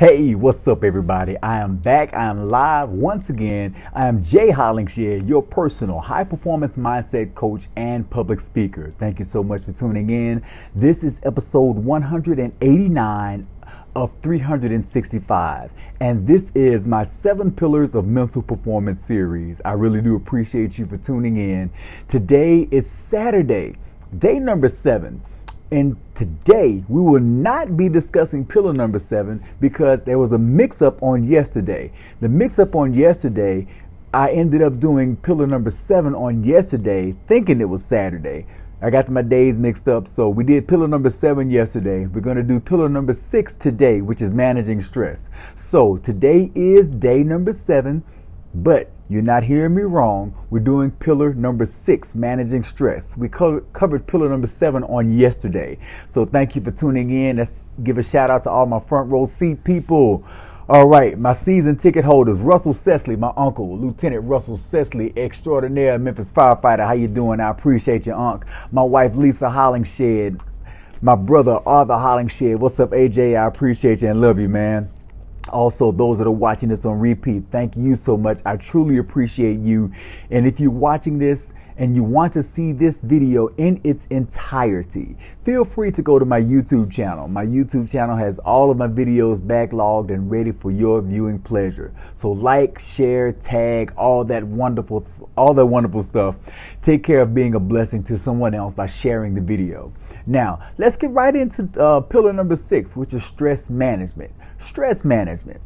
Hey, what's up, everybody? I am back. I am live once again. I am Jay Hollingshead, your personal high performance mindset coach and public speaker. Thank you so much for tuning in. This is episode 189 of 365, and this is my 7 Pillars of Mental Performance series. I really do appreciate you for tuning in. Today is Saturday, day number 7. And today we will not be discussing pillar number 7 because there was a mix-up on yesterday. The mix-up on yesterday, I ended up doing pillar number 7 on yesterday, thinking it was Saturday. I got my days mixed up, so we did pillar number 7 yesterday. We're going to do pillar number 6 today, which is managing stress. So today is day number 7, but you're not hearing me wrong. We're doing pillar number 6, managing stress. We covered pillar number 7 on yesterday. So thank you for tuning in. Let's give a shout out to all my front row seat people. All right, my season ticket holders, Russell Cecily, my uncle, Lieutenant Russell Cecily, extraordinaire Memphis firefighter. How you doing? I appreciate you, Unc. My wife, Lisa Hollingshead. My brother, Arthur Hollingshead. What's up, AJ? I appreciate you and love you, man. Also, those that are watching this on repeat, thank you so much. I truly appreciate you. And if you're watching this and you want to see this video in its entirety, feel free to go to my YouTube channel. My YouTube channel has all of my videos backlogged and ready for your viewing pleasure. So like, share, tag, all that wonderful stuff. Take care of being a blessing to someone else by sharing the video. Now, let's get right into pillar number 6, which is stress management. Stress management.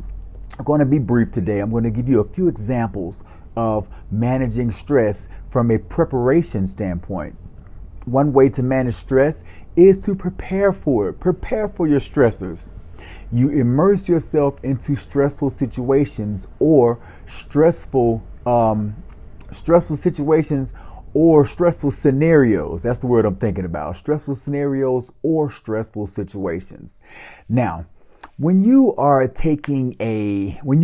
I'm going to be brief today. I'm going to give you a few examples of managing stress from a preparation standpoint. One way to manage stress is to prepare for it. Prepare for your stressors. You immerse yourself into stressful situations or stressful situations or stressful scenarios. That's the word I'm thinking about. Stressful scenarios or stressful situations. Now, when you're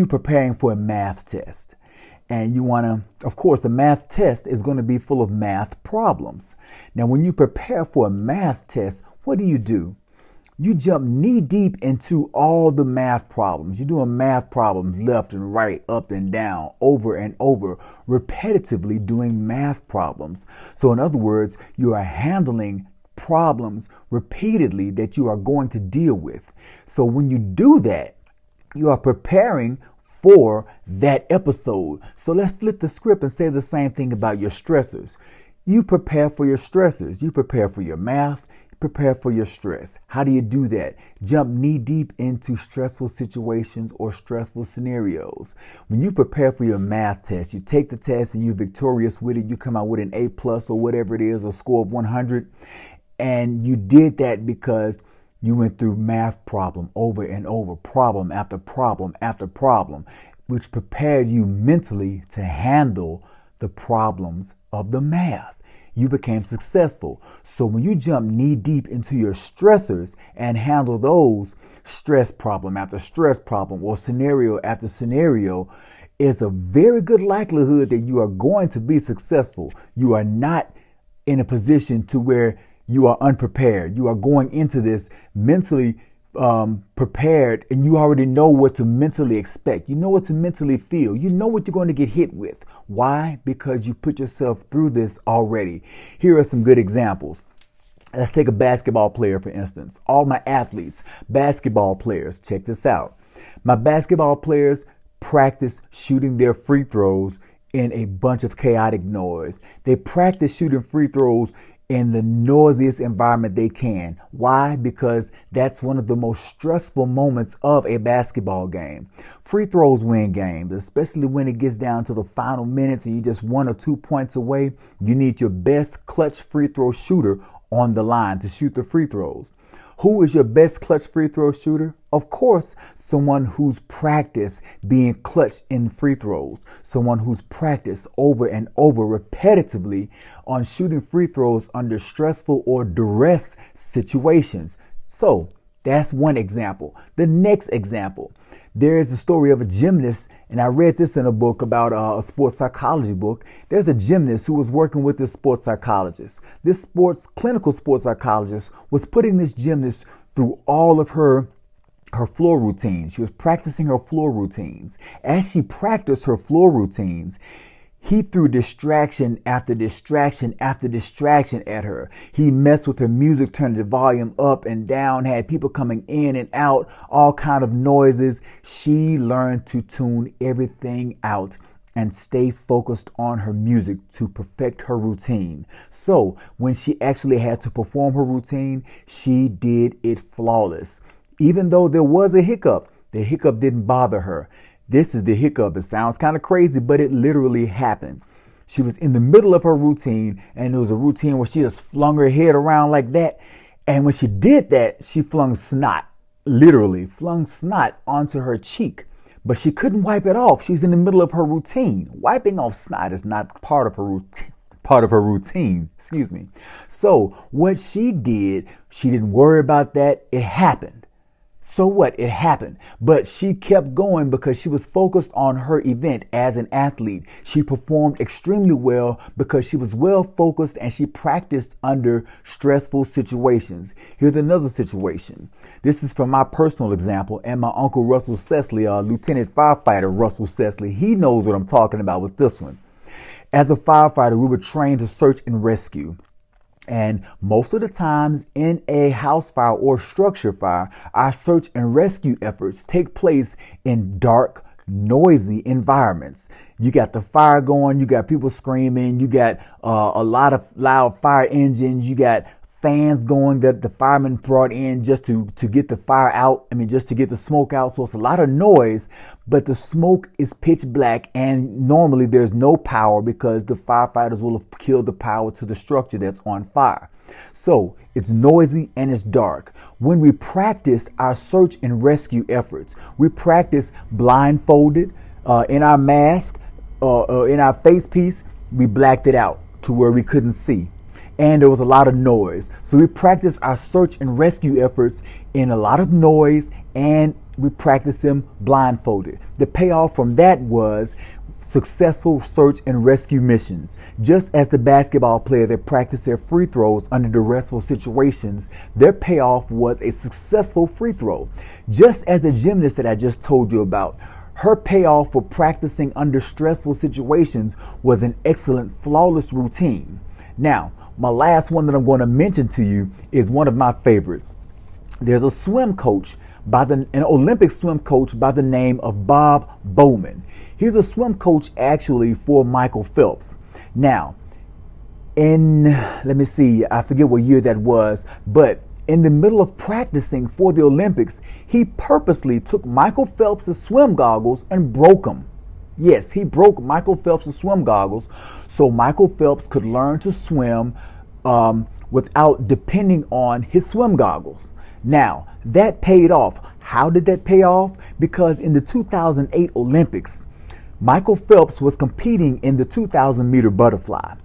preparing for a math test, and you want to, of course, the math test is going to be full of math problems. Now, when you prepare for a math test, what do? You jump knee deep into all the math problems. You're doing math problems left and right, up and down, over and over, repetitively doing math problems. So in other words, you are handling problems repeatedly that you are going to deal with. So when you do that, you are preparing for that episode. So let's flip the script and say the same thing about your stressors. You prepare for your stressors. You prepare for your math. Prepare for your stress. How do you do that? Jump knee deep into stressful situations or stressful scenarios. When you prepare for your math test, you take the test and you're victorious with it. You come out with an A+ or whatever it is, a score of 100. And you did that because you went through math problem over and over, problem after problem after problem, which prepared you mentally to handle the problems of the math. You became successful. So when you jump knee deep into your stressors and handle those stress problem after stress problem or scenario after scenario, it's a very good likelihood that you are going to be successful. You are not in a position to where you are unprepared. You are going into this mentally prepared, and you already know what to mentally expect. You know what to mentally feel. You know what you're going to get hit with. Why? Because you put yourself through this already. Here are some good examples. Let's take a basketball player, for instance. All my athletes, basketball players, check this out. My basketball players practice shooting their free throws in a bunch of chaotic noise. They practice shooting free throws in the noisiest environment they can. Why? Because that's one of the most stressful moments of a basketball game. Free throws win games, especially when it gets down to the final minutes and you're just 1 or 2 points away. You need your best clutch free throw shooter on the line to shoot the free throws. Who is your best clutch free throw shooter? Of course, someone who's practiced being clutch in free throws. Someone who's practiced over and over repetitively on shooting free throws under stressful or duress situations. So that's one example. The next example, there is the story of a gymnast, and I read this in a book about a sports psychology book. There's a gymnast who was working with this sports psychologist. This clinical sports psychologist was putting this gymnast through all of her her floor routines. She was practicing her floor routines. As she practiced her floor routines, he threw distraction after distraction after distraction at her. He messed with her music, turned the volume up and down, had people coming in and out, all kind of noises. She learned to tune everything out and stay focused on her music to perfect her routine. So when she actually had to perform her routine, she did it flawless. Even though there was a hiccup, the hiccup didn't bother her. This is the hiccup. It sounds kind of crazy, but it literally happened. She was in the middle of her routine, and it was a routine where she just flung her head around like that. And when she did that, she flung snot, literally flung snot onto her cheek. But she couldn't wipe it off. She's in the middle of her routine. Wiping off snot is not part of her routine. Excuse me. So what she did, she didn't worry about that. It happened. So what? It happened. But she kept going because she was focused on her event as an athlete. She performed extremely well because she was well focused and she practiced under stressful situations. Here's another situation. This is from my personal example and my uncle Russell Cecily, Lieutenant Firefighter Russell Cecily. He knows what I'm talking about with this one. As a firefighter, we were trained to search and rescue. And most of the times in a house fire or structure fire, our search and rescue efforts take place in dark, noisy environments. You got the fire going, you got people screaming, you got a lot of loud fire engines, you got fans going that the firemen brought in just to get the fire out. Just to get the smoke out. So it's a lot of noise, but the smoke is pitch black and normally there's no power because the firefighters will have killed the power to the structure that's on fire. So it's noisy and it's dark. When we practice our search and rescue efforts, we practice blindfolded in our mask, in our face piece, we blacked it out to where we couldn't see. And there was a lot of noise. So we practiced our search and rescue efforts in a lot of noise and we practiced them blindfolded. The payoff from that was successful search and rescue missions. Just as the basketball players that practiced their free throws under stressful situations, their payoff was a successful free throw. Just as the gymnast that I just told you about, her payoff for practicing under stressful situations was an excellent, flawless routine. Now, my last one that I'm going to mention to you is one of my favorites. There's a swim coach an Olympic swim coach by the name of Bob Bowman. He's a swim coach actually for Michael Phelps. Now, let me see, I forget what year that was, but in the middle of practicing for the Olympics, he purposely took Michael Phelps' swim goggles and broke them. Yes, he broke Michael Phelps' swim goggles so Michael Phelps could learn to swim without depending on his swim goggles. Now, that paid off. How did that pay off? Because in the 2008 Olympics, Michael Phelps was competing in the 2,000 meter butterfly.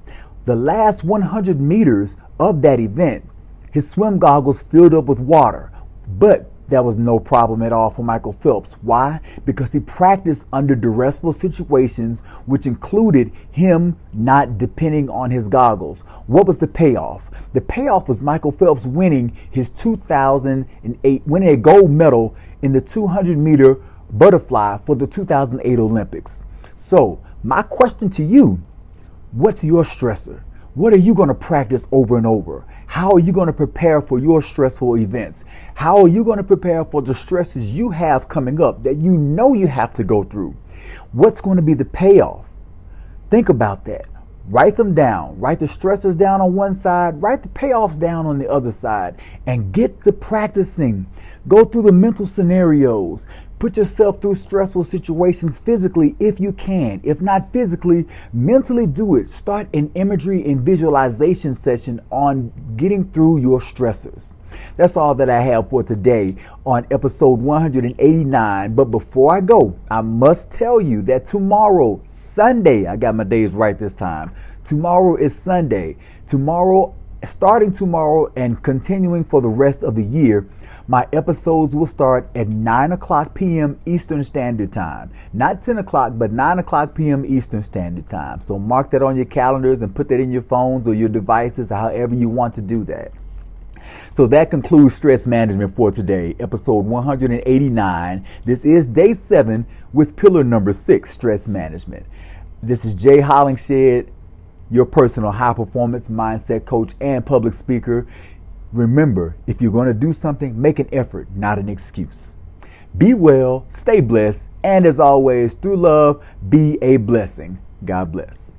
The last 100 meters of that event, his swim goggles filled up with water, but that was no problem at all for Michael Phelps. Why? Because he practiced under stressful situations, which included him not depending on his goggles. What was the payoff? The payoff was Michael Phelps winning his 2008, winning a gold medal in the 200 meter butterfly for the 2008 Olympics. So my question to you, what's your stressor? What are you going to practice over and over? How are you going to prepare for your stressful events? How are you going to prepare for the stresses you have coming up that you know you have to go through? What's going to be the payoff? Think about that. Write them down. Write the stressors down on one side. Write the payoffs down on the other side. And get to practicing. Go through the mental scenarios. Put yourself through stressful situations physically if you can. If not physically, mentally do it. Start an imagery and visualization session on getting through your stressors. That's all that I have for today on episode 189. But before I go, I must tell you that tomorrow, Sunday, I got my days right this time. Tomorrow is Sunday. Starting tomorrow and continuing for the rest of the year, my episodes will start at 9 o'clock p.m. Eastern Standard Time. Not 10 o'clock, but 9 o'clock p.m. Eastern Standard Time. So mark that on your calendars and put that in your phones or your devices, however you want to do that. So that concludes stress management for today, episode 189. This is day 7 with pillar number 6, stress management. This is Jay Hollingshed, your personal high performance mindset coach and public speaker. Remember, if you're going to do something, make an effort, not an excuse. Be well, stay blessed, and as always, through love, be a blessing. God bless.